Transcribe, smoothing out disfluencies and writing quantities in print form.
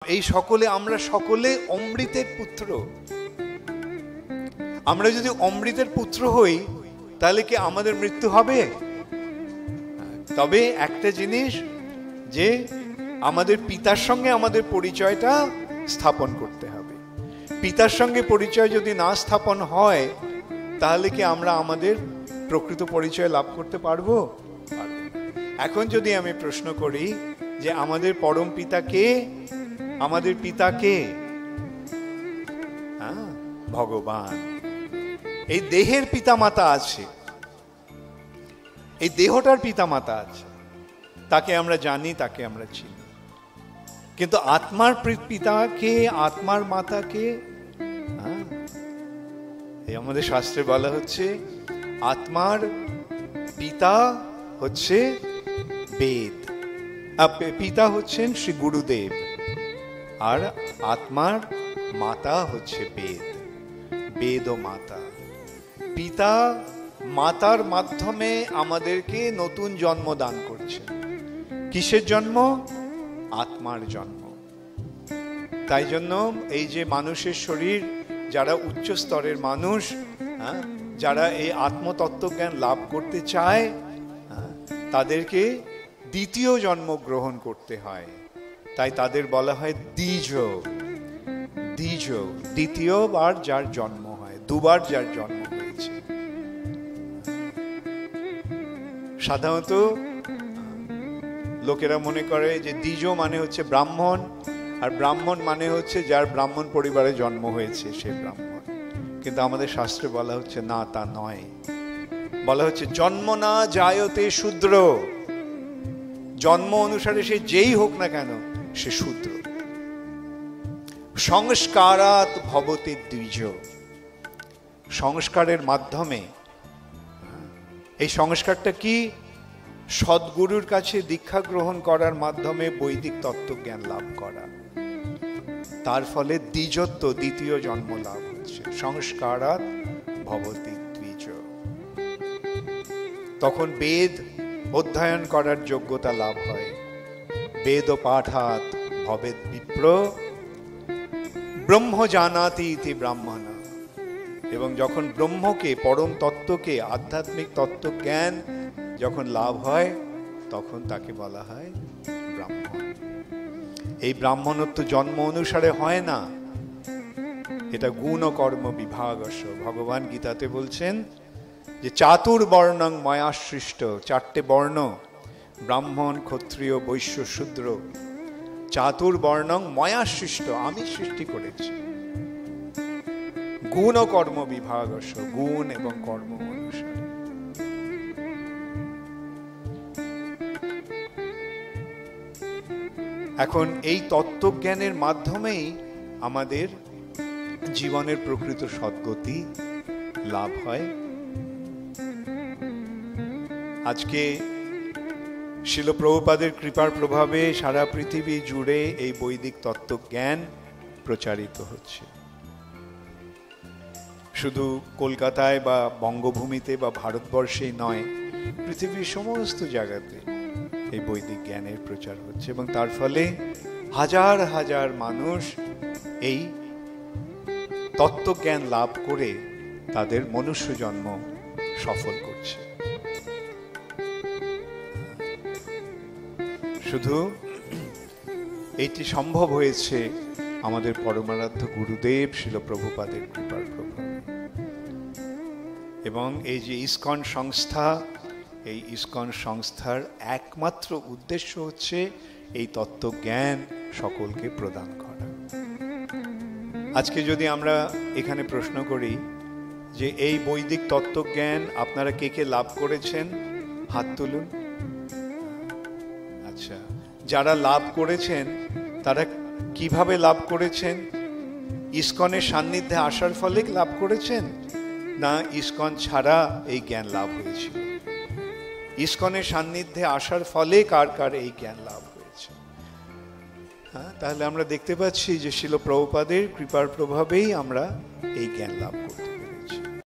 এই সকলে আমরা সকলে অমৃতের পুত্র। আমরা যদি অমৃতের পুত্র হই তাহলে কি আমাদের মৃত্যু হবে? তবে একটা জিনিস, যে আমাদের পিতার সঙ্গে আমাদের পরিচয়টা স্থাপন করতে হবে। পিতার সঙ্গে পরিচয় যদি না স্থাপন হয় তাহলে কি আমরা আমাদের প্রকৃত পরিচয় লাভ করতে পারবো? এখন যদি আমি প্রশ্ন করি যে আমাদের পরম পিতা কে? আমাদের পিতা কে? ভগবান। এই দেহের পিতা মাতা আছে, এই দেহটার পিতা মাতা আছে, তাকে আমরা জানি, তাকে আমরা চিনি, কিন্তু আত্মার পিতা কে? আত্মার মাতা কে? এই আমাদের শাস্ত্রে বলা হচ্ছে আত্মার পিতা হচ্ছে বেদ, পিতা হচ্ছেন শ্রী গুরুদেব, আর আত্মার মাতা হচ্ছে বেদ, বেদ ও মাতা। পিতা মাতার মাধ্যমে আমাদেরকে নতুন জন্ম দান করছে। কিসের জন্ম? আত্মার জন্ম। তাই জন্য এই যে মানুষের শরীর, যারা উচ্চ স্তরের মানুষ, যারা এই আত্মতত্ত্ব জ্ঞান লাভ করতে চায়, তাদেরকে দ্বিতীয় জন্ম গ্রহণ করতে হয়। তাই তাদের বলা হয় দ্বিজ। দ্বিজ, দ্বিতীয়বার যার জন্ম হয়, দুবার যার জন্ম হয়েছে। সাধারণত লোকেরা মনে করে যে দ্বিজ মানে হচ্ছে ব্রাহ্মণ, আর ব্রাহ্মণ মানে হচ্ছে যার ব্রাহ্মণ পরিবারে জন্ম হয়েছে সে ব্রাহ্মণ। কিন্তু আমাদের শাস্ত্রে বলা হচ্ছে না, তা নয়। বলা হচ্ছে জন্ম না জায়তে শূদ্র, জন্ম অনুসারে সে যেই হোক না কেন সে শূদ্র। সংস্কারাৎ ভবতি দ্বিজ, সংস্কারের মাধ্যমে। এই সংস্কারটা কি? সদ্গুরুর কাছে দীক্ষা গ্রহণ করার মাধ্যমে বৈদিক তত্ত্বজ্ঞান লাভ করা, তার ফলে দ্বিজত্ব, দ্বিতীয় জন্ম লাভ হচ্ছে। সংস্কারাৎ ভবতি দ্বিজ। তখন বেদ অধ্যয়ন করার যোগ্যতা লাভ হয়। বেদ পাঠাৎ ভবেদ বিপ্র ব্রহ্ম জানাতি ইতি ব্রাহ্মণ। এবং যখন ব্রহ্মকে, পরম তত্ত্বকে, আধ্যাত্মিক তত্ত্ব জ্ঞান যখন লাভ হয় তখন তাকে বলা হয় ব্রাহ্মণ। এই ব্রাহ্মণত্ব জন্ম অনুসারে হয় না, এটা গুণ ও কর্ম বিভাগস্য। ভগবান গীতাতে বলছেন যে চাতুর্বর্ণং ময়া সৃষ্ট, চারটে বর্ণ, ব্রাহ্মণ, ক্ষত্রিয়, বৈশ্য, শূদ্র। চাতুর্বর্ণং ময়া সৃষ্ট, আমি সৃষ্টি করেছি। গুণ ও কর্ম বিভাগস্য, গুণ এবং কর্ম অনুসারে। এখন এই তত্ত্বজ্ঞানের মাধ্যমেই আমাদের জীবনের প্রকৃত সদ্গতি লাভ হয়। আজকে শিল প্রভুপাদের কৃপার প্রভাবে সারা পৃথিবী জুড়ে এই বৈদিক তত্ত্বজ্ঞান প্রচারিত হচ্ছে। শুধু কলকাতায় বা বঙ্গভূমিতে বা ভারতবর্ষেই নয়, পৃথিবীর সমস্ত জায়গাতে এই বৈদিক জ্ঞানের প্রচার হচ্ছে, এবং তার ফলে হাজার হাজার মানুষ এই তত্ত্বজ্ঞান লাভ করে তাদের মনুষ্য জন্ম সফল করছে। শুধু এটি সম্ভব হয়েছে আমাদের পরমারাধ্য গুরুদেব শিল প্রভুপাদের কৃপার প্রভাবে। এবং এই যে ইসকন সংস্থা, এই ইসকন সংস্থার একমাত্র উদ্দেশ্য হচ্ছে এই তত্ত্বজ্ঞান সকলকে প্রদান করা। আজকে যদি আমরা এখানে প্রশ্ন করি যে এই বৈদিক তত্ত্বজ্ঞান আপনারা কে কে লাভ করেছেন, হাত তুলুন। আচ্ছা, যারা লাভ করেছেন তারা কিভাবে লাভ করেছেন? ইসকনের সান্নিধ্যে আসার ফলে লাভ করেছেন, না ইসকন ছাড়া এই জ্ঞান লাভ হয়েছিল? ইসকনের সান্নিধ্যে আসার ফলে কার কার এই জ্ঞান লাভ হয়েছে? তাহলে আমরা দেখতে পাচ্ছি যে শিল প্রভুপাদের কৃপার প্রভাবেই আমরা এই জ্ঞান লাভ করছি।